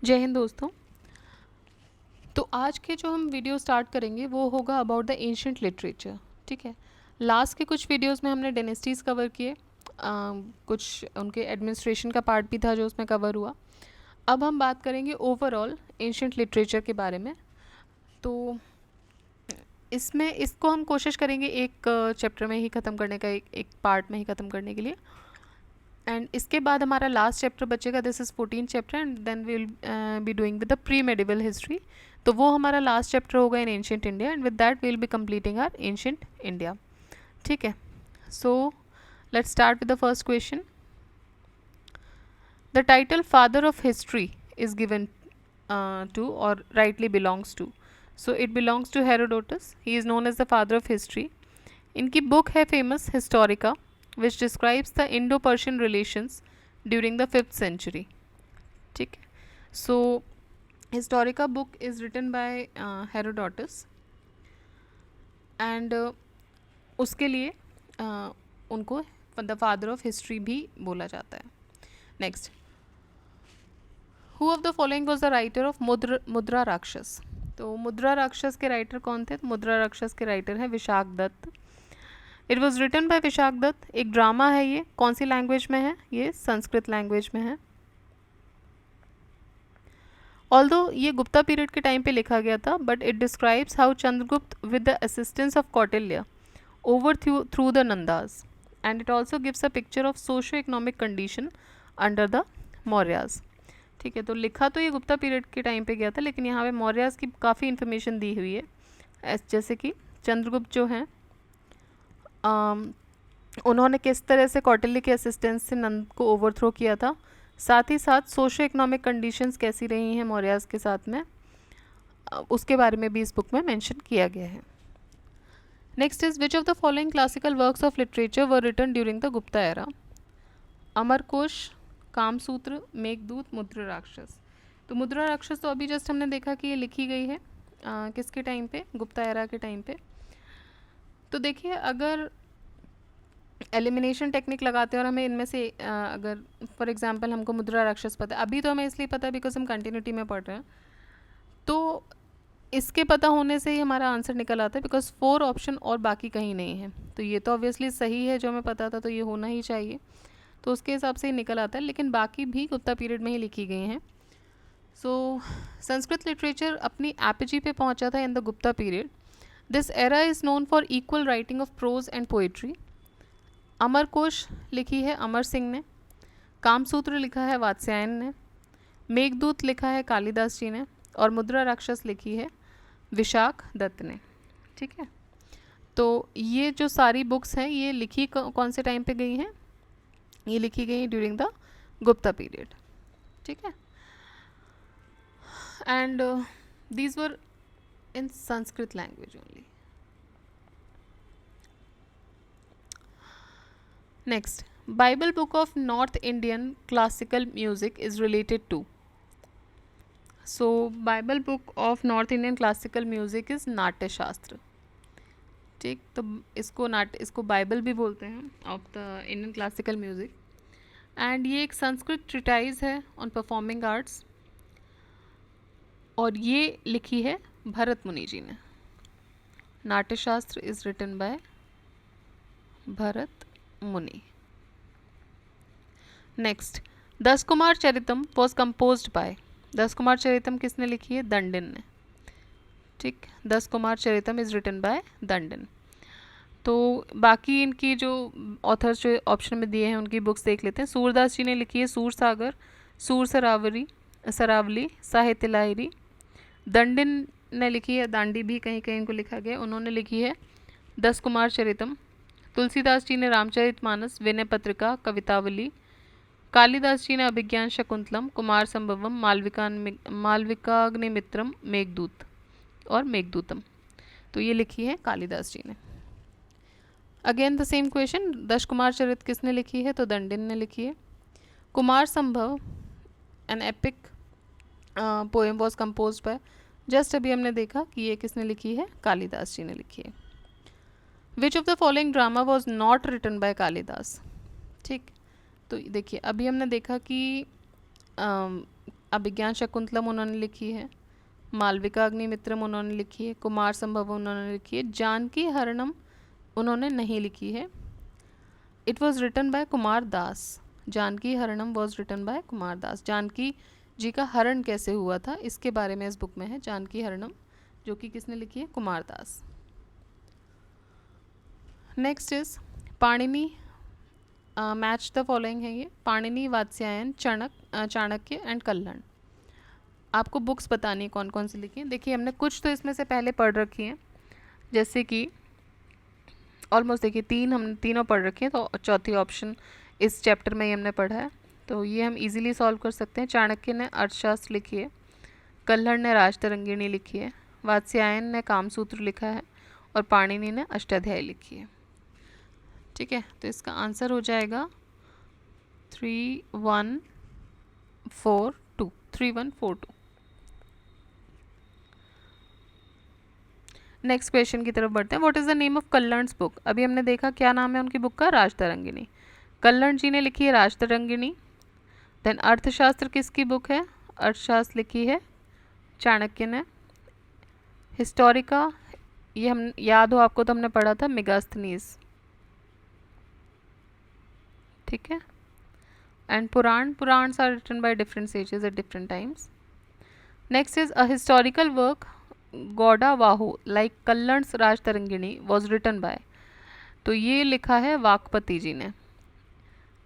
जय हिंद दोस्तों। तो आज के जो हम वीडियो स्टार्ट करेंगे वो होगा अबाउट द एंशंट लिटरेचर। ठीक है, लास्ट के कुछ वीडियोस में हमने डेनेस्टीज़ कवर किए, कुछ उनके एडमिनिस्ट्रेशन का पार्ट भी था जो उसमें कवर हुआ। अब हम बात करेंगे ओवरऑल एंशंट लिटरेचर के बारे में। तो इसमें इसको हम कोशिश करेंगे एक चैप्टर में ही ख़त्म करने का, एक पार्ट में ही ख़त्म करने के लिए। एंड इसके बाद हमारा लास्ट चैप्टर बचेगा, this is 14 chapter, and then we will be doing with the pre medieval history. तो वो हमारा लास्ट चैप्टर होगा in ancient India, and with that we will be completing our ancient India. ठीक है, so let's start with the first question. The title father of history is given to और rightly belongs to, so it belongs to Herodotus. He is known as the father of history. इनकी book है famous Historica, which describes the Indo-Persian relations during the 5th century. ठीक है, so Historica book is written by Herodotus, and उसके लिए उनको the father of history भी बोला जाता है। Next, who of the following was the writer of मुद्रा राक्षस। तो मुद्रा राक्षस के राइटर कौन थे? तो मुद्रा राक्षस के राइटर हैं Vishakha Datta. It was written by Vishakha Datta. एक ड्रामा है ये। कौन सी लैंग्वेज में है? ये संस्कृत लैंग्वेज में है। ऑल्दो ये गुप्ता पीरियड के टाइम पे लिखा गया था, but it describes how Chandragupta with the assistance of Kautilya overthrew the Nandas, and it also gives a picture of socio economic condition under the Mauryas. ठीक है, तो लिखा तो ये गुप्ता पीरियड के टाइम पे गया था, लेकिन यहाँ पे मौर्याज की काफ़ी इन्फॉर्मेशन दी हुई है, जैसे कि चंद्रगुप्त जो हैं उन्होंने किस तरह से कौटिल्य के असिस्टेंस से नंद को ओवरथ्रो किया था, साथ ही साथ सोशो इकोनॉमिक कंडीशंस कैसी रही हैं मौर्याज के साथ में, उसके बारे में भी इस बुक में मेंशन किया गया है। Next is which of the following classical works of literature were written during the Gupta era. Amarkosh, Kamasutra, Meghdoot, Mudra Rakshas. तो मुद्रा राक्षस तो अभी जस्ट हमने देखा कि ये लिखी गई है किसके टाइम पे? गुप्ता एरा के टाइम पे। तो देखिए, अगर एलिमिनेशन टेक्निक लगाते हैं और हमें इनमें से अगर फॉर एग्जांपल हमको मुद्रा राक्षस पता है, अभी तो हमें इसलिए पता है बिकॉज हम कंटिन्यूटी में पढ़ रहे हैं, तो इसके पता होने से ही हमारा आंसर निकल आता है, बिकॉज 4 ऑप्शन और बाकी कहीं नहीं है। तो ये तो ऑब्वियसली सही है, जो हमें पता था तो ये होना ही चाहिए, तो उसके हिसाब से ही निकल आता है, लेकिन बाकी भी गुप्ता पीरियड में ही लिखी गई हैं। सो संस्कृत लिटरेचर अपनी एपिजी पे पहुंचा था in the Gupta period. This era is known for equal writing of prose and poetry. Amarkosh लिखी है अमर सिंह ने, कामसूत्र लिखा है वात्स्यायन ने, मेघदूत लिखा है कालिदास जी ने, और मुद्रा राक्षस लिखी है विशाख दत्त ने। ठीक है, तो ये जो सारी बुक्स हैं ये लिखी कौन से टाइम पे गई हैं? ये लिखी गई ड्यूरिंग द गुप्ता पीरियड। ठीक है, and these were in Sanskrit language only. Next, Bible book of North Indian classical music is related to. So, Bible book of North Indian classical music is नाट्य शास्त्र। ठीक, तो इसको बाइबल भी बोलते हैं of the Indian classical music, and ये एक संस्कृत ट्रिटाइज है ऑन परफॉर्मिंग आर्ट्स, और ये लिखी है भरत मुनि जी ने। नाट्य शास्त्र is written by Bharat Muni. Next, 10 Kumara Charitam was composed by. 10 Kumara Charitam किसने लिखी है? दंडिन ने। ठीक, 10 Kumara Charitam is written by Dandin. तो बाकी इनकी जो ऑथर्स जो ऑप्शन में दिए हैं उनकी बुक्स देख लेते हैं। सूरदास जी ने लिखी है सूर सागर, सूर सरावली, साहित्य लाहिरी। दंडिन ने लिखी है, दांडी भी कहीं कहीं इनको लिखा गया, उन्होंने लिखी है 10 कुमार चरितम। तुलसीदास जी ने रामचरितमानस, विनय पत्रिका, कवितावली। कालिदास जी ने अभिज्ञान शकुंतलम, कुमार संभवम, मालविकाग्निमित्रम, मेघदूत और मेघदूतम। तो ये लिखी है कालिदास जी ने। Again the same question, 10 Kumara Charit किसने लिखी है? तो दंडिन ने लिखी है। कुमार संभव N epic poem was composed bye, just अभी हमने देखा कि ये किसने लिखी है? कालिदास जी ने लिखी है। Which of the following drama was not written by Kalidas. ठीक, तो देखिए अभी हमने देखा कि अभिज्ञान शकुंतलम उन्होंने लिखी है, मालविका अग्निमित्रम उन्होंने लिखी है, कुमार संभव उन्होंने लिखी है, जानकी हरणम उन्होंने नहीं लिखी है। It was written by Kumara Das. Janaki Haranam was written by Kumara Das. Janaki ji का हरण कैसे हुआ था इसके बारे में इस बुक में है, जानकी हरणम, जो कि किसने लिखी है, Kumara Das. Next is Panini, match the following है ये, पाणिनि, वात्स्यायन, चाणक्य एंड कल्हण। आपको बुक्स बतानी है कौन कौन सी लिखी हैं। देखिए हमने कुछ तो इसमें से पहले पढ़ रखी हैं, जैसे कि ऑलमोस्ट देखिए हमने तीनों पढ़ रखी हैं, तो चौथी ऑप्शन इस चैप्टर में ही हमने पढ़ा है, तो ये हम इजीली सॉल्व कर सकते हैं। चाणक्य ने अर्थशास्त्र लिखी है, कल्हण ने राजतरंगिणी लिखी है, वात्स्यायन ने कामसूत्र लिखा है और पाणिनि ने अष्टाध्यायी लिखी है। ठीक है, तो इसका आंसर हो जाएगा 3142। नेक्स्ट क्वेश्चन की तरफ बढ़ते हैं। What is the name of Kalhana's book. अभी हमने देखा क्या नाम है उनकी बुक का, राजतरंगिणी। कल्हण जी ने लिखी है राजतरंगिणी। देन अर्थशास्त्र किसकी बुक है, अर्थशास्त्र लिखी है चाणक्य ने। हिस्टोरिका, ये हम याद हो आपको तो हमने पढ़ा था, मेगास्थनीज। ठीक है, and Puranas are written by different sages at different times. Next is a historical work Gaudavaho like Kalhana's Rajatarangini was written by. तो ये लिखा है वाकपति जी ने,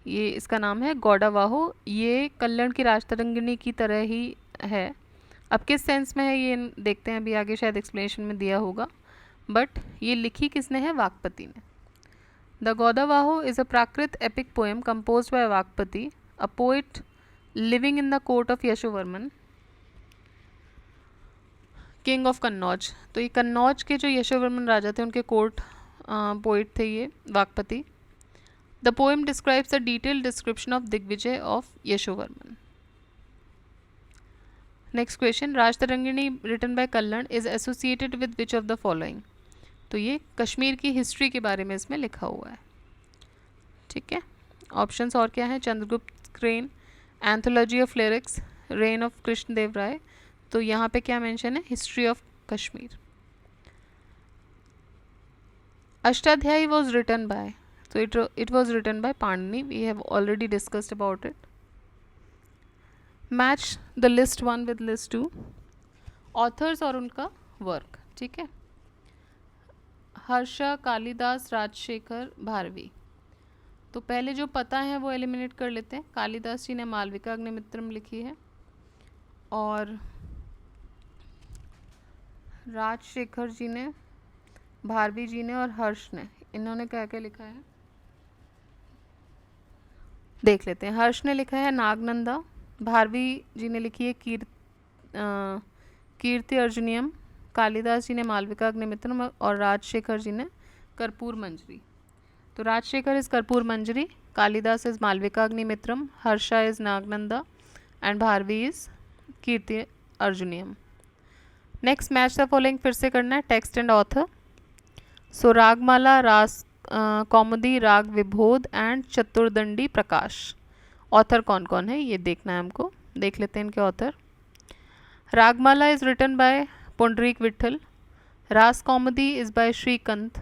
ये इसका नाम है गौड़ावाहु। ये कल्हण की राजतरंगिणी की तरह ही है। अब किस सेंस में है ये देखते हैं, अभी आगे शायद एक्सप्लेनेशन में दिया होगा, बट ये लिखी किसने है, वाकपति ने। The Gaudavaho is a Prakrit epic poem composed by Vakpati, a poet living in the court of Yashovarman, king of Kannauj. तो ये कन्नौज के जो यशोवर्मन राजा थे उनके कोर्ट पोइट थे ये Vakpati. The poem describes a detailed description of digvijay of Yashovarman. Next question, Rajatarangini written by Kalhan is associated with which of the following. तो ये कश्मीर की हिस्ट्री के बारे में इसमें लिखा हुआ है। ठीक है, ऑप्शंस और क्या है, Chandragupta crane, anthology of lyrics, reign of Krishnadeva Raya. तो यहाँ पे क्या मेंशन है, history of Kashmir. Ashtadhyayi was written by, तो it was written by Panini, we have already discussed about it. Match the list 1 with list 2, authors और उनका वर्क। ठीक है, हर्ष, कालिदास, राजशेखर, भारवी। तो पहले जो पता है वो एलिमिनेट कर लेते हैं। कालिदास जी ने मालविका अग्निमित्रम लिखी है, और राजशेखर जी ने, भारवी जी ने और हर्ष ने, इन्होंने क्या क्या लिखा है देख लेते हैं। हर्ष ने लिखा है नागनंदा, भारवी जी ने लिखी है कीर्ति अर्जुनियम, कालिदास जी ने मालविका अग्निमित्रम और राजशेखर जी ने कर्पूर मंजरी। तो Rajashekhara is Karpura Manjari, Kalidas is Malavika Agnimitram, Harsha is Nagananda and Bharavi is Kirti Arjuniyam. Next match the following फिर से करना है, text and author. So Ragamala, Ras Kaumudi, राग विबोध एंड चतुर्दंडी प्रकाश। ऑथर कौन कौन है ये देखना है हमको, देख लेते हैं इनके author. Ragamala is written by Pundarik Vitthal, Ras Kaumudi is by Shrikanth,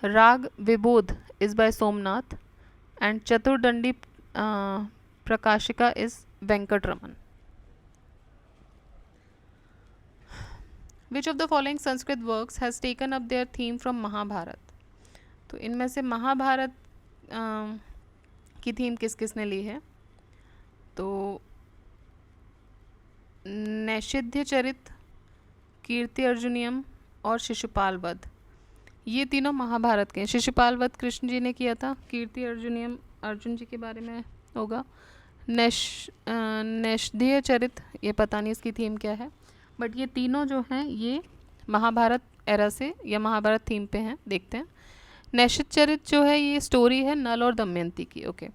Raga Vibodh is by Somnath and Chaturdandi Prakashika is Venkataraman. Which of the following Sanskrit works has taken up their theme from Mahabharat. तो इनमें से महाभारत की थीम किस किसने ली है, तो नैषिध्य चरित, कीर्ति अर्जुनियम और शिशुपाल वध, ये तीनों महाभारत के हैं। शिशुपाल वध कृष्ण जी ने किया था, कीर्ति अर्जुनियम अर्जुन जी के बारे में होगा, नैषिध्य चरित ये पता नहीं इसकी थीम क्या है, बट ये तीनों जो हैं ये महाभारत एरा से या महाभारत थीम पे हैं। देखते हैं, नैषिध्य चरित जो है ये स्टोरी है नल और दमयंती की। Okay,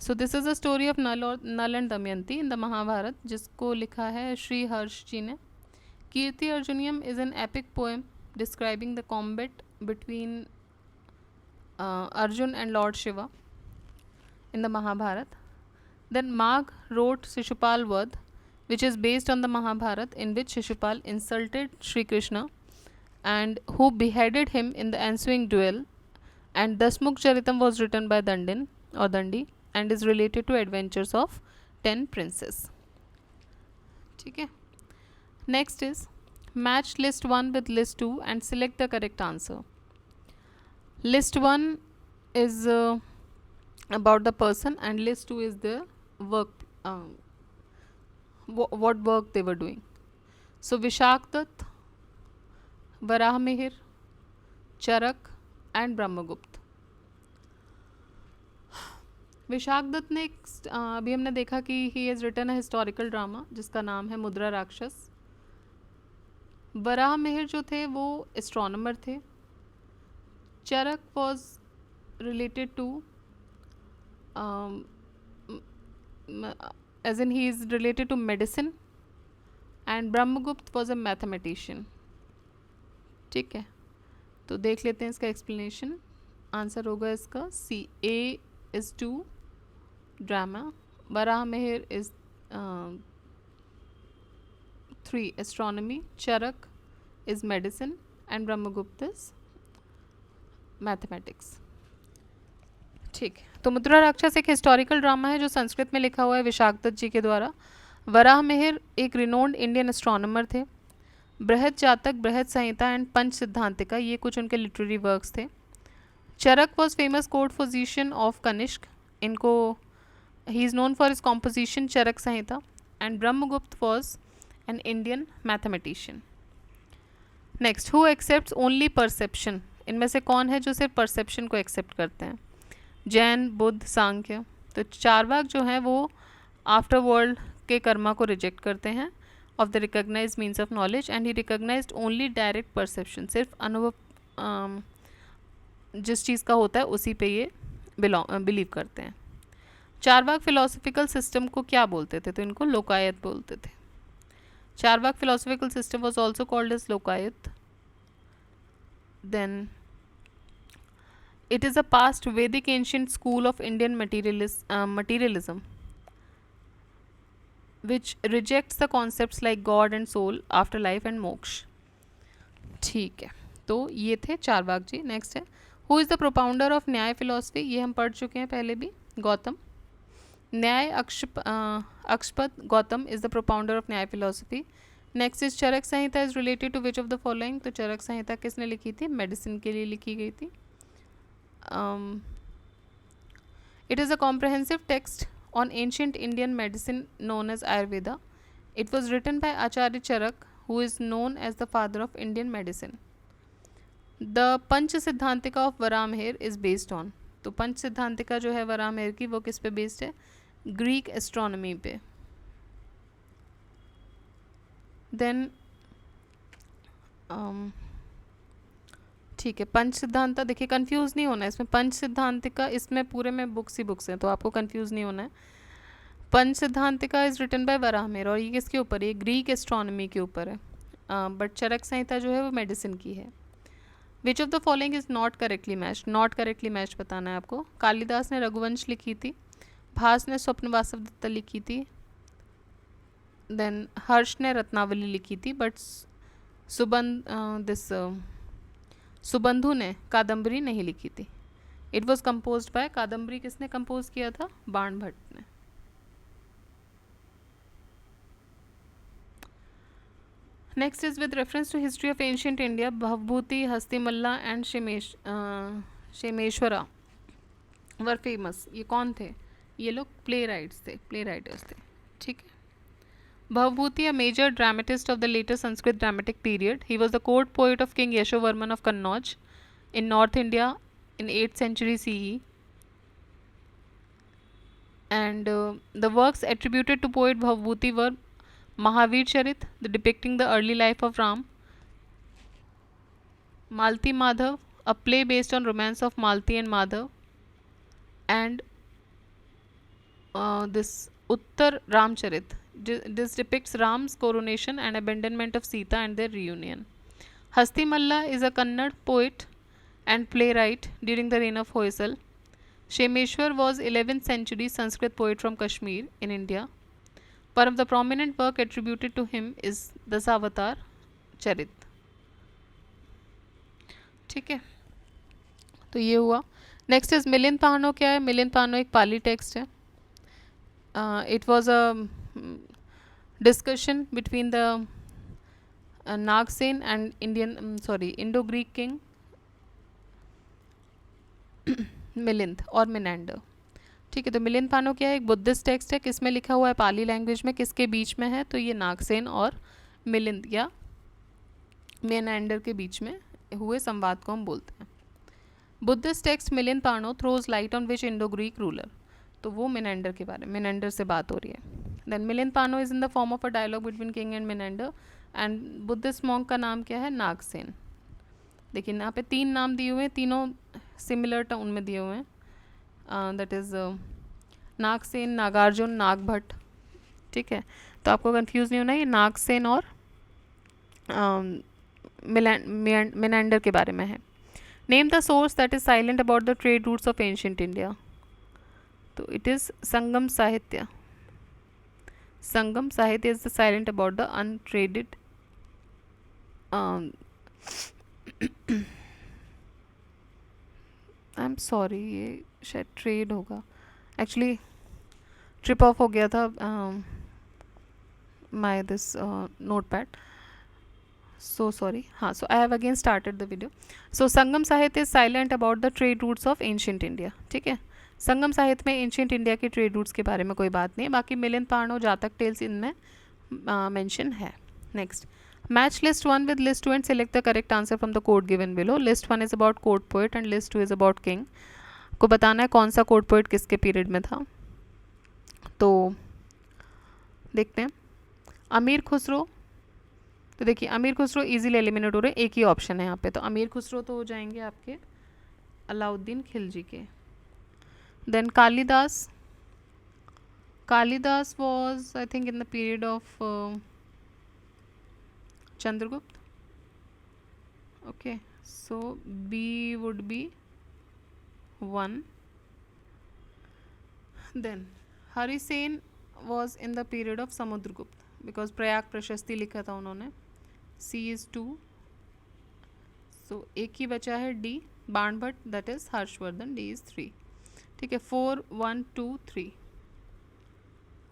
so this is a story of Nal and Damayanti in the Mahabharata, जिसको लिखा है श्री हर्ष जी ने। Kirti Arjuniyam is an epic poem describing the combat between Arjun and lord Shiva in the Mahabharata. Then Magh wrote Shishupal Vadh, which is based on the Mahabharata, in which Shishupal insulted Sri Krishna and who beheaded him in the ensuing duel. And Dasmukh Charitam was written by Dandin or Dandi and is related to adventures of 10 princes. ठीक है. Next is match list 1 with list 2 and select the correct answer. List 1 is about the person and list 2 is the work, what work they were doing. So Vishak Dutt, Varah Mihir, Charak and Brahmagupta. Vishakh Dutt ने अभी हमने देखा कि he has written a historical drama जिसका नाम है मुद्रा राक्षस. वराह मिहिर जो थे वो एस्ट्रोनॉमर थे. Charak was related to as in he is related to medicine and Brahmagupta was a mathematician. ठीक है, तो देख लेते हैं इसका एक्सप्लेनेशन. आंसर होगा इसका C. A is to drama, Varaha Mihir is 3 astronomy, Charak is medicine and Brahmagupta is mathematics. ठीक, तो मुद्रा राक्षस एक हिस्टोरिकल ड्रामा है जो संस्कृत में लिखा हुआ है विशाख दत्त जी के द्वारा. वराह मिहिर एक रिनोन्ड इंडियन एस्ट्रोनॉमर थे. बृहद जातक, बृहद संहिता एंड पंच सिद्धांतिका ये कुछ उनके लिटरेरी वर्क्स थे. Charak was famous court physician of Kanishka. इनको he is known for his composition Charak Samhita. And Brahmagupta was an Indian mathematician. Next, who accepts only perception. इनमें से कौन है जो सिर्फ परसेप्शन को एक्सेप्ट करते हैं? जैन, बुद्ध, सांख्य. तो चारवाक जो हैं वो आफ्टर वर्ल्ड के कर्मा को रिजेक्ट करते हैं of the recognize means of knowledge and he recognized only direct perception. सिर्फ अनुभव जिस चीज़ का होता है उसी पे ये बिलीव करते हैं. चारवाक फिलोसफिकल सिस्टम को क्या बोलते थे? तो इनको लोकायत बोलते थे. Charvak philosophical system was also called as Lokayata. Then it is a past Vedic ancient school of Indian materialism which rejects the concepts like God and soul, afterlife and moksha. ठीक है, तो ये थे चारवाक जी. नेक्स्ट है, who is the propounder of Nyaya philosophy. ये हम पढ़ चुके हैं पहले भी. Gautam. Nyaya Akshapada Gautam is the propounder of Nyaya philosophy. Next is Charaka Samhita is related to which of the following. तो चरक संहिता किसने लिखी थी? मेडिसिन के लिए लिखी गई थी. It is a comprehensive text on ancient Indian medicine known as Ayurveda. It was written by Acharya Charak, who is known as the father of Indian medicine. The Panch Siddhantika of Varamihir is based on. तो पंच सिद्धांतिका जो है वराहमिहिर की वो किस पे based है? Greek astronomy पे. Then ठीक है, पंच सिद्धांता देखिए कंफ्यूज नहीं होना है इसमें. पंच सिद्धांतिका इसमें पूरे में बुक्स ही बुक्स हैं तो आपको कंफ्यूज नहीं होना है. Pancha Siddhantika is written by Varahamihira और ये किसके ऊपर है? ये ग्रीक एस्ट्रोनॉमी के ऊपर है. बट चरक संहिता जो है वो मेडिसिन की है. Which of the following is not correctly matched. Not correctly match बताना है आपको. कालिदास ने रघुवंश लिखी थी. भास ने स्वप्न वासव दत्ता लिखी थी. देन हर्ष ने रत्नावली लिखी थी. बट सुबंधु ने कादम्बरी नहीं लिखी थी. It was compose by. Kadambari किसने कंपोज किया था? बाण भट्ट ने. Next is with reference to history of ancient India. Bhavabhuti, Hastimalla and Kshemeshvara were famous. ये कौन थे? ये लोग प्ले राइटर्स थे. ठीक है. Bhavbhuti, a major dramatist of the later Sanskrit dramatic period, he was the court poet of King Yashovarman of Kannauj in North India in 8th century CE. And the works attributed to poet Bhavbhuti were Mahavir Charit, depicting the early life of Ram; Malti Madhav, a play based on romance of Malti and Madhav; and this Uttar Ramcharit. This depicts Ram's coronation and abandonment of Sita and their reunion. Hastimalla is a Kannada poet and playwright during the reign of Hoysal. Shemeshwar was 11th century Sanskrit poet from Kashmir in India. One of the prominent work attributed to him is Dashavatar चरित. ठीक है, तो ये हुआ. Next is Milind पानो. क्या है मिलिंद पानो? एक Pali text है. It was a discussion between the Nagsen and Indo Greek king Milind और मिनेंडर. ठीक है, तो मिलिंद पानो क्या है? एक बुद्धिस्ट टेक्स्ट है. किस में लिखा हुआ है? पाली लैंग्वेज में. किसके बीच में है? तो ये नागसेन और मिलिंद या मिनेंडर के बीच में हुए संवाद को हम बोलते हैं. Buddhist text Milinda Panho throws light on which Indo Greek ruler. तो वो मिनेंडर के बारे में, मिनेंडर से बात हो रही है. Then Milinda Panho is in the form of a dialogue between king and Menander. And Buddhist monk का नाम क्या है? नागसेन. देखिए यहाँ पे 3 नाम दिए हुए हैं, तीनों सिमिलर टर्म में दिए हुए हैं. That is Nagsen, Nagarjun, Nagbhatt. ठीक है, तो आपको कंफ्यूज नहीं होना, ये नागसेन और मिनेंडर के बारे में है. Name the source that is silent about the trade routes of ancient India. तो it is Sangam Sahitya. Sangam Sahitya is the silent about the untraded I am sorry, ये शायद ट्रेड होगा. एक्चुअली ट्रिप ऑफ हो गया था my this note pad. So sorry. हाँ, so I have again started the video. So संगम साहित्य is silent about the trade routes of ancient India. ठीक है, संगम साहित्य में एंशियंट इंडिया के ट्रेड रूट्स के बारे में कोई बात नहीं है. बाकी मिलिंद पानो, जातक टेल्स इनमें मेंशन है. Next, match list 1 with list 2 and select the correct answer from the quote given below. List 1 is about court poet and list 2 is about king. को बताना है कौन सा कोर्ट पोएट किसके पीरियड में था. तो देखते हैं. अमीर खुसरो. तो देखिए अमीर खुसरो इजीली एलिमिनेट हो रहे हैं, एक ही ऑप्शन है यहाँ पे. तो अमीर खुसरो तो हो जाएंगे आपके अलाउद्दीन खिलजी के. Then Kalidas. Kalidas was I think in the period of Chandragupta. Okay, so B would be 1. Then Harisen was in the period of Samudragupta because Prayag Prashasti लिखा था उन्होंने. C is 2. सो एक ही बचा है D, Banabhatt, that is Harshvardhan. D is 3. ठीक है, 4 1 2 3.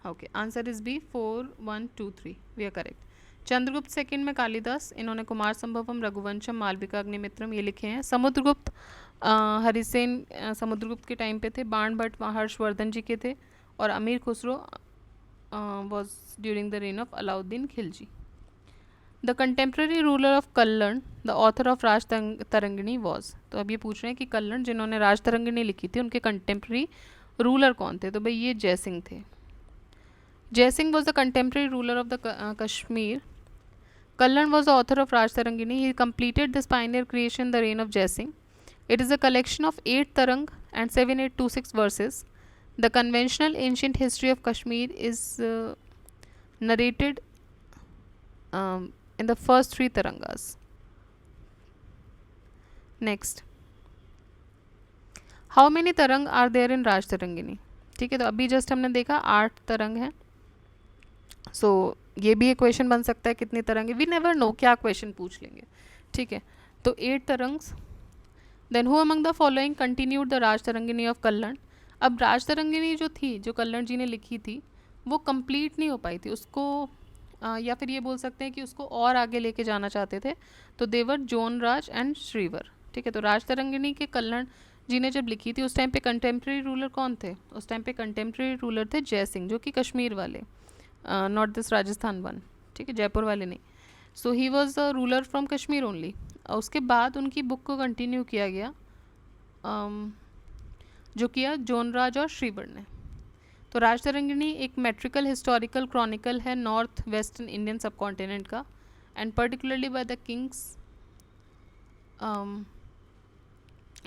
Okay, answer is B, 4 1 2 3. We are correct. Chandragupta second में कालिदास. इन्होंने कुमार संभवम, रघुवंशम, मालविका अग्निमित्रम ये लिखे हैं. समुद्रगुप्त हरिसेन समुद्रगुप्त के टाइम पे थे. बाणभट्ट हर्षवर्धन जी के थे. और अमीर Khusro was during the reign of Alauddin Khilji. The contemporary ruler of Kallan, the author of Raj Tarangini was. तो अब ये पूछ रहे हैं कि कल्लण जिन्होंने राज तरंगिणी लिखी थी उनके कंटेम्प्रेरी रूलर कौन थे. तो भाई ये जयसिंह थे. Jaisingh was the contemporary ruler of the Kashmir. Kallan was the author of Raj Tarangini. He completed this pioneer creation in the reign of Jaisingh. It is a collection of 8 tarang and 7826 verses. The conventional ancient history of Kashmir is narrated in the first 3 tarangas. Next, how many tarang are there in Raj Tarangini? ठीक है, तो अभी just हमने देखा 8 तरंग हैं. सो ये भी एक क्वेश्चन बन सकता है कितनी तरंग है. वी नेवर नो क्या क्वेश्चन पूछ लेंगे. ठीक है, तो 8 तरंग्स. Then who among the following continued the Raj Tarangini of Kalhana. अब राज तरंगिनी जो थी, जो कल्लण जी ने लिखी थी, वो कंप्लीट नहीं हो पाई थी. उसको या फिर ये बोल सकते हैं कि उसको और आगे लेके जाना चाहते थे. तो देवर जोनराज एंड श्रीवर. ठीक है, तो राज तरंगिनी के कल्लण जी ने जब लिखी थी उस टाइम पे कंटेम्प्रेरी रूलर कौन थे? उस टाइम पे कंटेम्प्रेरी रूलर थे जयसिंह, जो कि कश्मीर वाले, नॉट दिस राजस्थान वन. ठीक है, जयपुर वाले नहीं. So he was a ruler from Kashmir only. उसके बाद उनकी बुक को कंटिन्यू किया गया, जो किया जोनराज और श्रीवर ने. तो राज तरंगिणी एक मेट्रिकल हिस्टोरिकल क्रॉनिकल है north western Indian subcontinent का, and particularly by the kings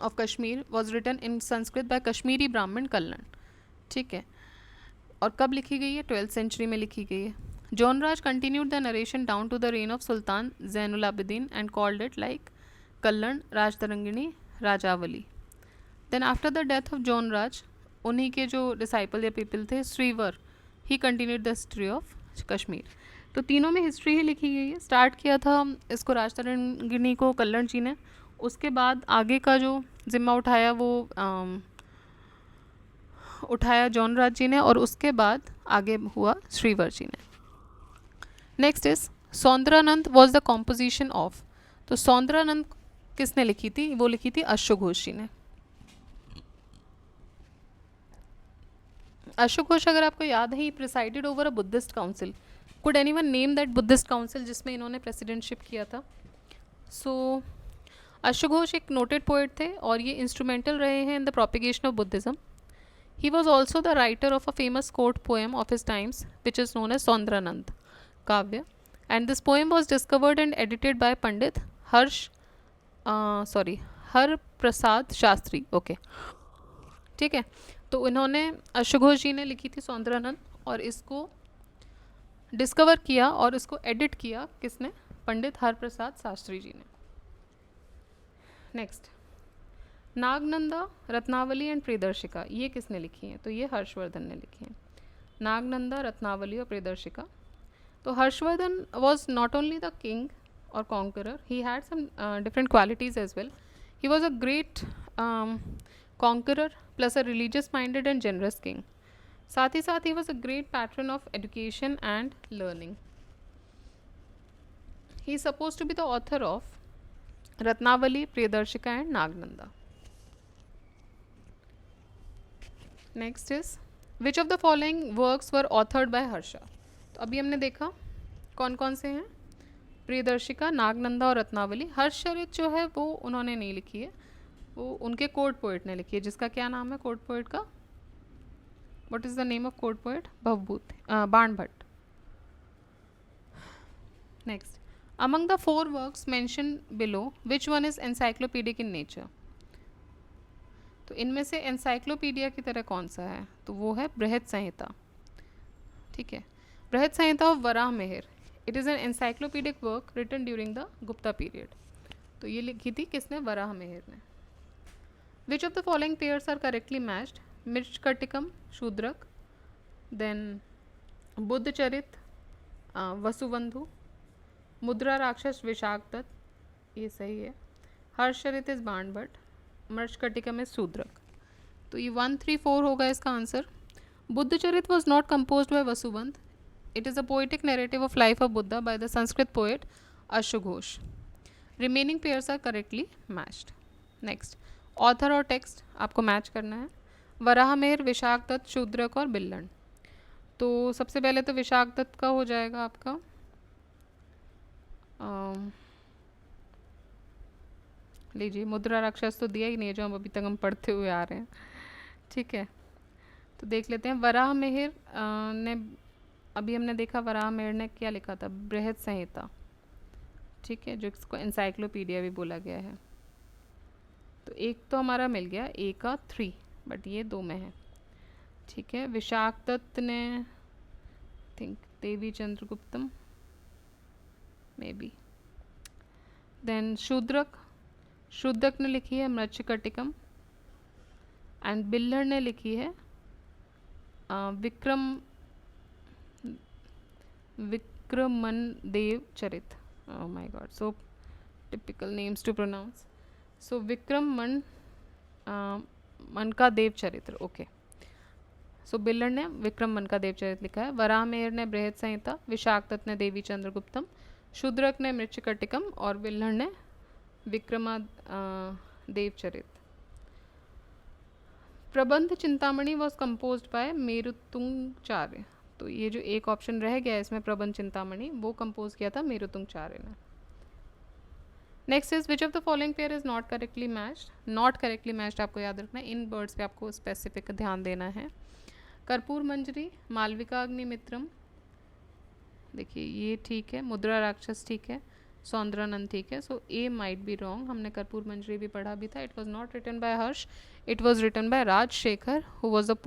of Kashmir was written in Sanskrit by Kashmiri Brahmin Kallan. ठीक है, और कब लिखी गई है? 12th सेंचुरी में लिखी गई है. Jonaraja continued the narration down to the reign of sultan Zainul Abidin and called it like Kalhana Rajatarangini Rajavali. Then after the death of Jonaraja, उन्हीं के जो डिसाइपल या पीपल थे Shrivara, he continued the history of Kashmir. तो तीनों में हिस्ट्री ही लिखी गई है। स्टार्ट किया था इसको राजतरंगिणी को कल्लण जी ने, उसके बाद आगे का जो जिम्मा उठाया वो उठाया जौनराज जी ने, और उसके बाद आगे हुआ श्रीवर जी ने। Next is Saundarananda was the composition of. तो सौंदरानंद किसने लिखी थी? वो लिखी थी अश्वघोष जी ने। अश्वघोष अगर आपको याद है, he presided over a Buddhist council. Could anyone name that Buddhist council जिसमें इन्होंने प्रेसिडेंटशिप किया था? सो अश्वघोष एक नोटेड पोएट थे और ये इंस्ट्रूमेंटल रहे हैं in the propagation of Buddhism. He was also the writer of a famous court poem of his times, which is known as Saundranand Kavya, and this poem was discovered and edited by Pandit her Prasad Shastri. Okay, ठीक है। तो इन्होंने अश्वघोष जी ने लिखी थी सौंदरानंद, और इसको discover किया और इसको एडिट किया किसने? पंडित हर प्रसाद शास्त्री जी ने। नेक्स्ट, नागनंदा, रत्नावली एंड प्रियदर्शिका, ये किसने लिखी हैं? तो ये हर्षवर्धन ने लिखी हैं। नागनंदा, रत्नावली और प्रियदर्शिका। तो Harshavardhana was not only the king और conqueror, he had some different qualities as well. He was a great conqueror plus a religious minded and generous king. साथ ही साथ he was a great patron of education and learning. He is suppose to be the author of Ratnavali, Priyadarshika and Nagananda. Next is which of the following works were authored by Harsha. तो अभी हमने देखा कौन कौन से हैं, प्रियदर्शिका, नागनंदा और रत्नावली। हर्षचरित जो है वो उन्होंने नहीं लिखी है, वो उनके कोर्ट पोएट ने लिखी है, जिसका क्या नाम है कोर्ट पोएट का? What is the name of court poet? Bhavabhuti Banabhatta. Next, among the 4 works mention below which one is encyclopedic in nature. तो इनमें से एनसाइक्लोपीडिया की तरह कौन सा है? तो वो है बृहद संहिता। ठीक है, Brihad Samhita of Varaha Mihir. It is an encyclopedic work written during the Gupta period. तो ये लिखी थी किसने? वराह मेहर ने। Which of the following pairs are correctly matched? Mrichchhakatikam, Shudraka, then Buddhacharita, Vasubandhu, Mudra Rakshasa, Vishakhadatta, ये सही है। हर्षचरित इज बाणभट्ट, मृच्छकटिकम में शूद्रक। तो ये 1, 3, 4 होगा इसका answer. Buddhacharita was not composed by Vasubandhu. It is a poetic narrative of life of Buddha by the Sanskrit poet अश्वघोष। Remaining pairs are correctly matched. Next, author और टेक्स्ट आपको मैच करना है। वराहमेर, विशाखदत्त, शूद्रक और बिल्लन। तो सबसे पहले तो विशाखदत्त का हो जाएगा आपका। लीजिए, मुद्रा राक्षस तो दिया ही नहीं है जो हम अभी तक पढ़ते हुए आ रहे हैं। ठीक है, तो देख लेते हैं। वराह मेहर ने, अभी हमने देखा वराह मेहर ने क्या लिखा था? बृहद संहिता। ठीक है, जो इसको एनसाइक्लोपीडिया भी बोला गया है। तो एक तो हमारा मिल गया, ए का 3, बट ये 2 में है। ठीक है, विशाखदत्त ने think Devi Chandraguptam may be. Then Shudraka ने लिखी है मृच्छकटिकम, एंड बिल्लर ने लिखी है Vikramanka Deva Charita. Oh my god, so typical names to pronounce. So Vikramanka मन का देव चरित्र। ओके, सो बिल्लर ने विक्रम मन का देव चरित्र लिखा है। वराहमेहर ने बृहद संहिता, विशाखदत्त ने देवी चंद्रगुप्तम, शूद्रक ने मृच्छकटिकम और बिल्लर ने विक्रमा देवचरित। प्रबंध चिंतामणि वॉज कंपोज्ड बाय मेरुतुंगचार्य। तो ये जो एक ऑप्शन रह गया है इसमें, प्रबंध चिंतामणि, वो कंपोज किया था मेरुतुंगचार्य ने। Next is which of the following pair is not correctly matched. Not correctly matched आपको याद रखना है, इन वर्ड्स पे आपको स्पेसिफिक ध्यान देना है। कर्पूर मंजरी, मालविका अग्निमित्रम, देखिए ये ठीक है। मुद्रा राक्षस ठीक है। सौंदरानंद ठीक है। So A might be wrong. हमने कर्पूर मंजरी भी पढ़ा भी था। It was not written by Harsh, it was written by Rajshekhar, who was the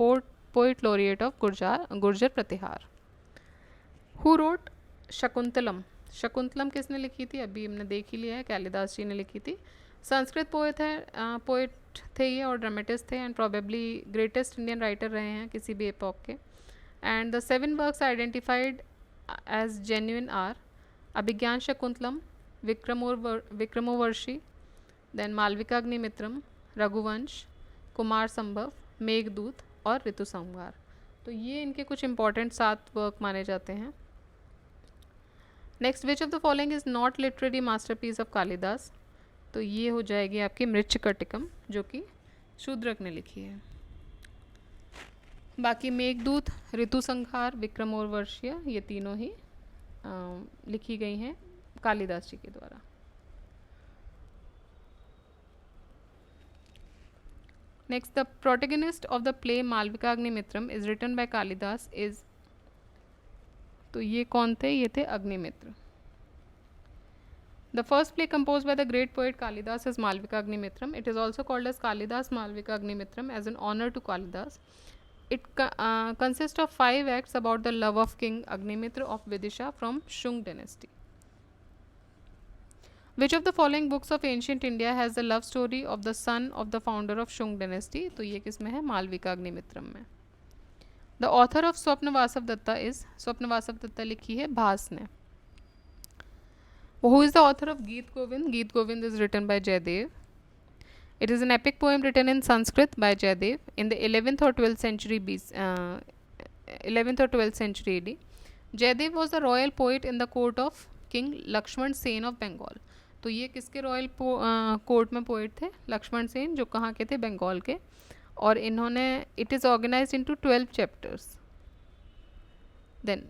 poet laureate of Gurjara Pratihara. Who wrote Shakuntalam. Shakuntalam किसने लिखी थी? अभी हमने देख ही लिया है, कालिदास जी ने लिखी थी। संस्कृत पोएट है, पोएट थे ये और ड्रामेटिस्ट थे, and probably greatest Indian writer रहे हैं किसी भी एपॉक के। And the 7 works identified as genuine are Abhigyan Shakuntalam, Vikramovarshi, then Malvikaग्निमित्रम, Raghuvansh, Kumar संभव, मेघदूत और ऋतु संहार। तो ये इनके कुछ इंपॉर्टेंट 7 वर्क माने जाते हैं। Next, which of the following is not literary masterpiece of Kalidas? तो ये हो जाएगी आपकी मृच्छकटिकम, जो कि शूद्रक ने लिखी है। बाकी मेघदूत, ऋतु संहार, विक्रमोर्वशीय, ये तीनों ही लिखी गई हैं कालिदास जी के द्वारा। Next, the protagonist of the play Malavikagnimitram is written by Kalidas is, तो ये कौन थे? ये थे Agnimitra. The first play composed by the great poet Kalidas is Malvikaग्निमित्रम. It is also called as Kalidas Malvikaग्निमित्रम as an honor to Kalidas. It consists of 5 acts about the love of King Agnimitra of Vidisha from Shung dynasty. Which of the following books of ancient India has the love story of the son of the founder of Shung dynasty? तो ये किस में है? मालविकाग्निमित्रम में। The author of स्वप्नवासव Dutta is, स्वप्नवासव Dutta लिखी है भास ने। Who is the author of Geet Govind? Geet Govind is written by Jaydev. It is an epic poem written in Sanskrit by Jaydev in the 11th or 12th century AD. Jaydev was the royal poet in the court of King Lakshman Sen of Bengal. तो ये किसके royal court में poet थे? लक्ष्मण सेन, जो कहाँ के थे? बंगाल के। और इन्होंने, it is organized into 12 chapters. Then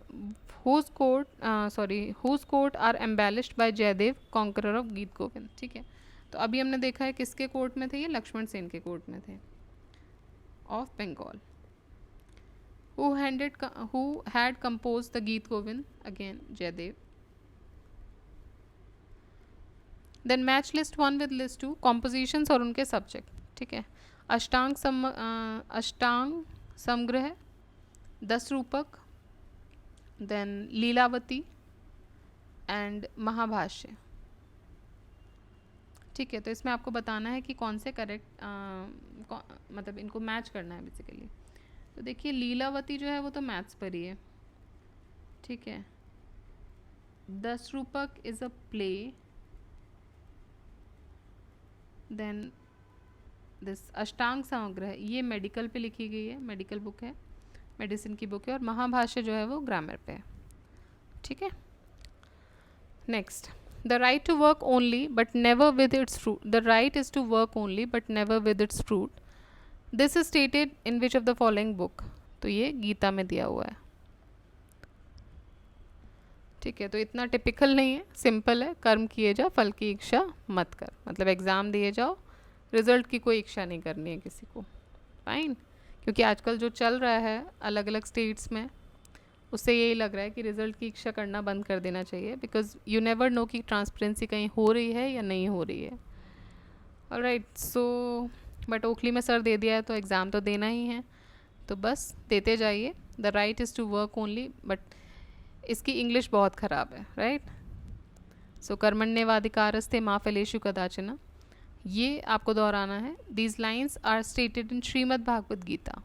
whose court are embellished by Jaydev, conqueror of गीत गोविंद। ठीक है, तो अभी हमने देखा है किसके कोर्ट में थे? ये लक्ष्मण सेन के कोर्ट में थे of Bengal. who had composed the Geet Govind? Again Jayadev. Then match list 1 with list 2, compositions और उनके सब्जेक्ट। ठीक है, अष्टांग समग्रह, 10 रूपक, देन लीलावती एंड महाभाष्य। ठीक है, तो इसमें आपको बताना है कि कौन से करेक्ट मतलब इनको मैच करना है बेसिकली। तो देखिए लीलावती जो है वो तो मैथ्स पर ही है। ठीक है, 10 Rupak is a play, then this Ashtang Samgrah है, ये मेडिकल पे लिखी गई है, मेडिकल बुक है, मेडिसिन की बुक है। और महाभाष्य जो है वो ग्रामर पे है। ठीक है, next, the right to work only but never with its fruit, the right is to work only but never with its fruit, this is stated in which of the following book? तो ये गीता में दिया हुआ है। ठीक है, तो इतना टिपिकल नहीं है, सिंपल है, कर्म किए जा फल की इच्छा मत कर, मतलब एग्ज़ाम दिए जाओ, रिजल्ट की कोई इच्छा नहीं करनी है किसी को। फाइन, क्योंकि आजकल जो चल रहा है अलग अलग स्टेट्स में, उससे यही लग रहा है कि रिज़ल्ट की इच्छा करना बंद कर देना चाहिए, बिकॉज यू नेवर नो कि ट्रांसपेरेंसी कहीं हो रही है या नहीं हो रही है। ऑलराइट, सो बट ओखली में सर दे दिया है तो एग्ज़ाम तो देना ही है, तो बस देते जाइए। The right is to work only, but इसकी इंग्लिश बहुत ख़राब है, राइट? सो कर्मण्येवाधिकारस्ते मा फलेषु कदाचन, ये आपको दोहराना है। These lines are stated in Shrimad Bhagavad Gita.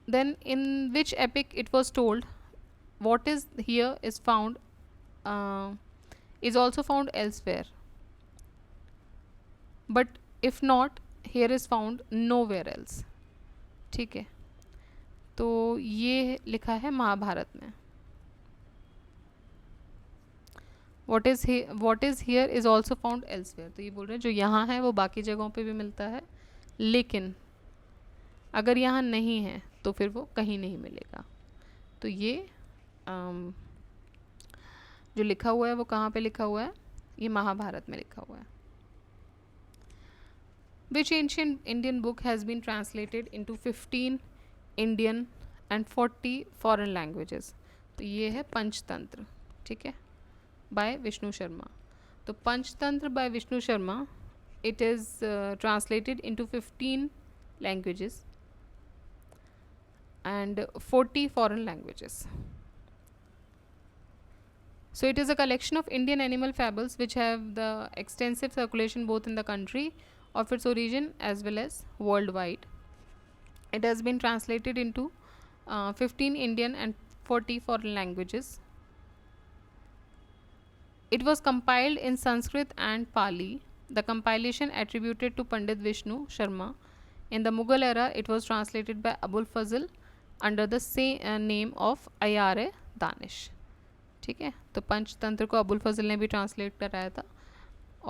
Then in which epic it was told, what is here is found is also found elsewhere, but if not here is found nowhere else. ठीक है, तो ये लिखा है महाभारत में। What is here is also found elsewhere, तो ये बोल रहे हैं जो यहाँ है वो बाकी जगहों पे भी मिलता है, लेकिन अगर यहाँ नहीं है तो फिर वो कहीं नहीं मिलेगा। तो ये जो लिखा हुआ है वो कहाँ पे लिखा हुआ है? ये महाभारत में लिखा हुआ है। Which ancient Indian book has been translated into 15 Indian and 40 foreign languages? तो ये है पंचतंत्र। ठीक है, बाय विष्णु शर्मा। तो Panchatantra by Vishnu Sharma, it is translated into 15 languages and 40 foreign languages. So it is a collection of Indian animal fables which have the extensive circulation both in the country of its origin as well as worldwide. It has been translated into 15 Indian and 40 foreign languages. It was compiled in Sanskrit and Pali. The compilation attributed to Pandit Vishnu Sharma. In the Mughal era, it was translated by Abul Fazl under the same name of Ayare Danish. ठीक है, तो पंचतंत्र को अबुल फजल ने भी translate कराया था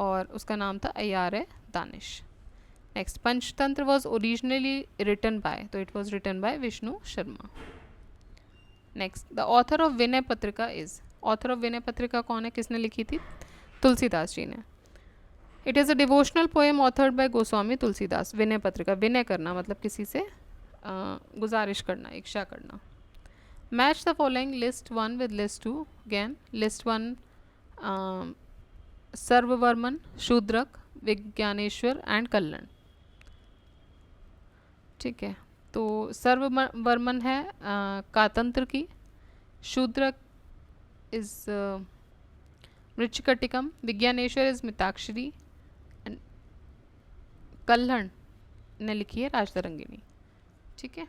और उसका नाम था Ayar Danish. Next, Panchatantra was originally written by, तो it was written by Vishnu Sharma. Next, the author of Vinay Patrika is, author of Vinay पत्रिका कौन है, किसने लिखी थी? तुलसीदास जी ने. It is a devotional poem authored by Goswami Tulsidas. Vinay Patrika, विनय करना मतलब किसी से गुजारिश करना, इच्छा करना. Match the following list 1 with list 2. Again list 1 Sarvavarman, Shudraka, Vijnaneshwara and Kalhana. ठीक है, तो सर्ववर्मन है कातंत्र की, Shudraka is Mrichchhakatikam, Vijnaneshwara is Mitakshara and Kalhana ने लिखी है राजतरंगिणी. ठीक है.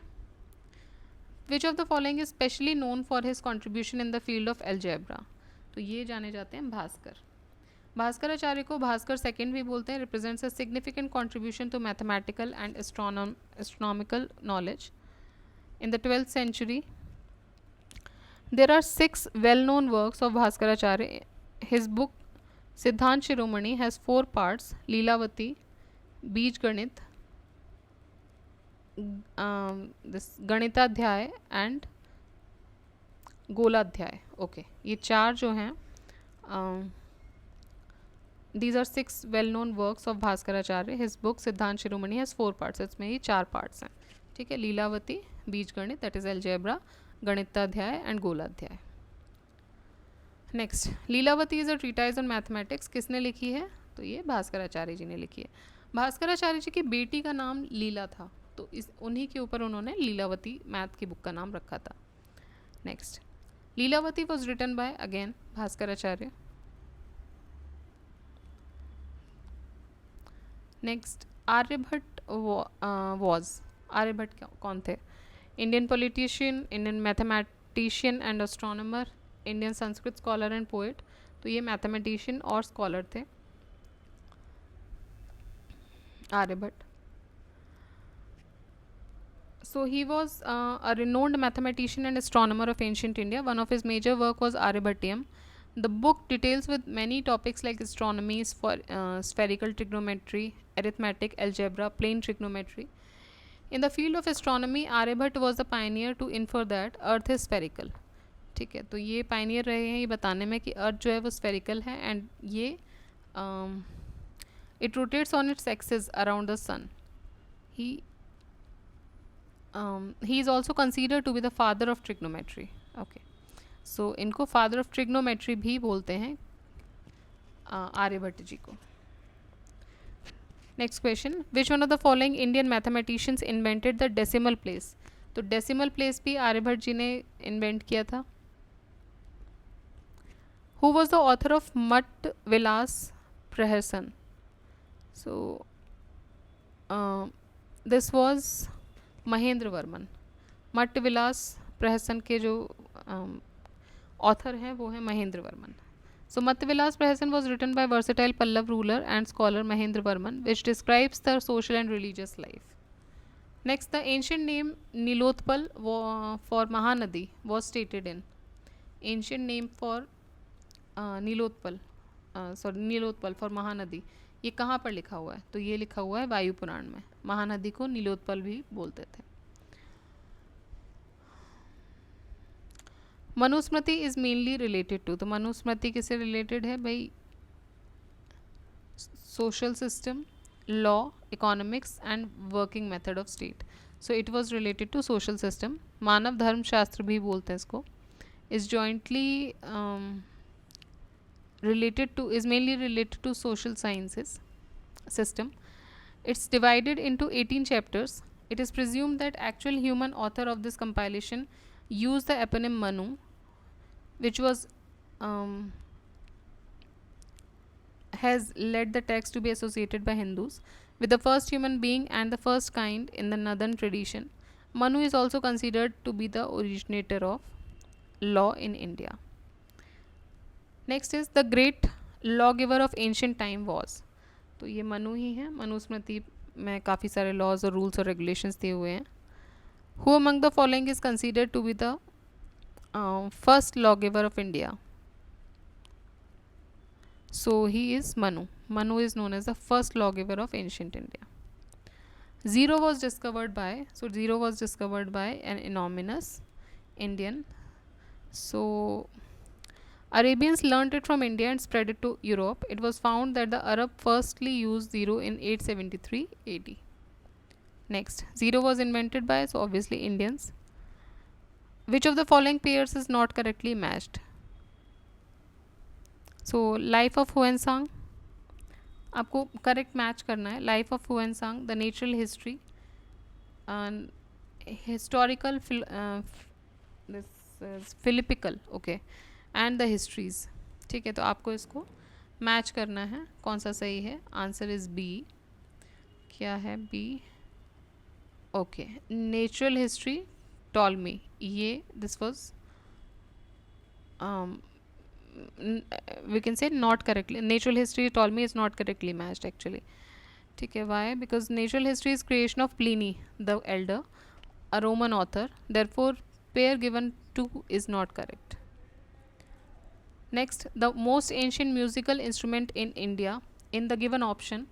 Which of the following is specially known for his contribution in the field of algebra. तो ये जाने जाते हैं भास्कर. भास्कराचार्य को भास्कर सेकेंड भी बोलते हैं. Represents a significant contribution to mathematical and astronomical knowledge in the 12th century. There are 6 well-known works of Bhaskaracharya. His book Siddhant Shiromani has 4 parts: Leelavati, Bij Ganit, this Ganitadhyay and Goladhyay. Okay, ये 4 जो हैं, these are 6 well-known works of Bhaskaracharya. His book Siddhant Shiromani has 4 parts. इसमें ये 4 parts हैं. ठीक है, लीलावती, बीज गणित that is algebra, Ganitadhyaya and Goladhyaya. Next, Lilavati is a treatise on mathematics. किसने लिखी है? तो ये भास्कराचार्य जी ने लिखी है. भास्कराचार्य जी की बेटी का नाम लीला था, तो इस उन्हीं के ऊपर उन्होंने लीलावती मैथ की बुक का नाम रखा था. Next, Lilavati was written by again Bhaskaracharya. Next, Aryabhatt was, Aryabhatt कौन थे? Indian politician, Indian mathematician and astronomer, Indian Sanskrit scholar and poet. तो ये मैथमेटिशियन और स्कॉलर थे Aryabhata. So he was a renowned mathematician and astronomer of ancient India. One of his major work was Aryabhatyam. The book details with many topics like astronomy, spherical trigonometry, arithmetic, algebra, plane trigonometry. In the field of astronomy, Aryabhatta was the pioneer to infer that Earth is spherical. ठीक है, तो ये pioneer रहे हैं ये बताने में कि अर्थ जो है वो spherical है and ये it rotates on its axis around the sun. He is also considered to be the father of trigonometry. Okay, so इनको father of trigonometry भी बोलते हैं आर्यभट्ट जी को. Next question, which one of the following Indian mathematicians invented the decimal place. तो decimal place भी आर्यभट्ट जी ने invent किया था. Who was the author of Matta Vilasa Prahasana. So this was Mahendra Varman. Matta Vilasa प्रहसन के जो ऑथर हैं वो हैं Mahendra Varman. So Matvilas Prahasan was written by versatile Pallav ruler and scholar Mahendra Varman, which describes the social and religious life. Next, the ancient name Nilotpal for Mahanadi was stated in. Ancient name for Nilotpal for Mahanadi. ये कहाँ पर लिखा हुआ है? तो ये लिखा हुआ है वायु पुराण में. महानदी को नीलोत्पल भी बोलते थे. Manusmriti is mainly related to. तो मनुस्मृति किससे रिलेटेड है भाई? Social system, law, economics and working method of state. So it was related to social system. Manava Dharma Shastra भी बोलते हैं इसको. Is jointly related to, is mainly related to social sciences system. It's divided into 18 chapters. It is presumed that actual human author of this compilation used the eponym Manu, which was has led the text to be associated by Hindus with the first human being and the first kind in the northern tradition. Manu is also considered to be the originator of law in India. Next is the great lawgiver of ancient time was. तो ये मनु ही है. मनुस्मृति में काफ़ी सारे laws और rules और regulations दिए हुए हैं. Who among the following is considered to be the first lawgiver of India? So he is Manu. Manu is known as the first lawgiver of ancient India. Zero was discovered by, so zero was discovered by an anonymous Indian. So Arabians learnt it from India and spread it to Europe. It was found that the Arab firstly used zero in 873 AD. Next, zero was invented by, so obviously Indians. Which of the following pairs is not correctly matched? So Life of Huensang, आपको correct match करना है. Life of Hiuen Tsang, the natural history, historical philippical, okay, and the histories. ठीक है, तो आपको इसको match करना है. कौन सा सही है? Answer is B. क्या है B? Okay, natural history Ptolemy, ये this was we can say not correctly. Natural history Ptolemy is not correctly matched actually. ठीक है, why? Because natural history is creation of Pliny the elder, a Roman author. Therefore pair given 2 is not correct. Next, the most ancient musical instrument in India in the given option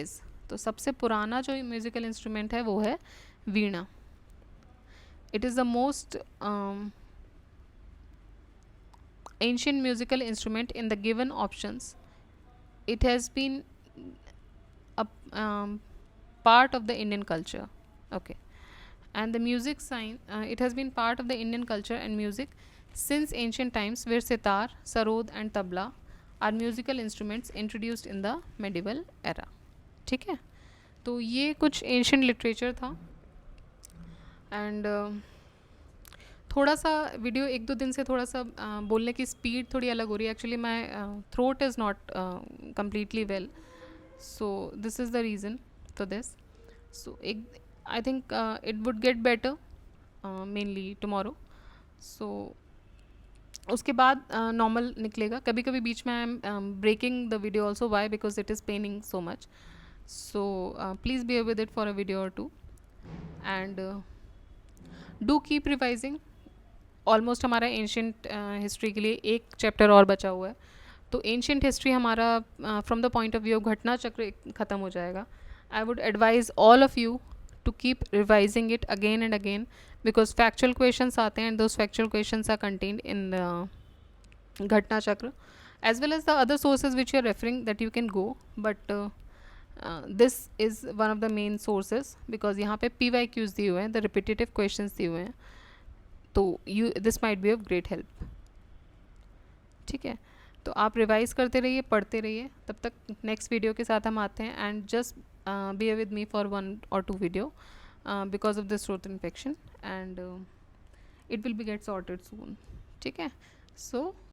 is. तो सबसे पुराना जो musical instrument है वो है veena. It is the most ancient musical instrument in the given options. It has been a part of the Indian culture. Okay, and the music sign, it has been part of the Indian culture and music since ancient times, where sitar, sarod and tabla are musical instruments introduced in the medieval era. ठीक है, तो ये कुछ ancient literature था. and थोड़ा सा video 1-2 दिन से थोड़ा सा बोलने की स्पीड थोड़ी अलग हो रही है. Actually my throat is not completely well, so this is the reason for this. So एक I think it would get better mainly tomorrow. So उसके बाद नॉर्मल निकलेगा. कभी कभी बीच में I am breaking the video also. Why? Because it is paining so much. So please be with it for a video और two, and do keep revising. Almost हमारा ancient history के लिए एक चैप्टर और बचा हुआ है. तो एंशंट हिस्ट्री हमारा from the point of view of Ghatna Chakra ख़त्म हो जाएगा. I would advise all of you to keep revising it again and again, because factual questions आते हैं and those factual questions are contained in Ghatna Chakra, as well as the other sources which you are referring that you can go. But this is one of the main sources, because यहाँ पे PYQs दिए हुए हैं, the repetitive questions दिए हुए हैं. तो you this might be of great help. ठीक है, तो आप रिवाइज करते रहिए, पढ़ते रहिए. तब तक नेक्स्ट वीडियो के साथ हम आते हैं. And just be with me for 1 or 2 video because of this throat infection, and it will be get sorted soon. ठीक है, सो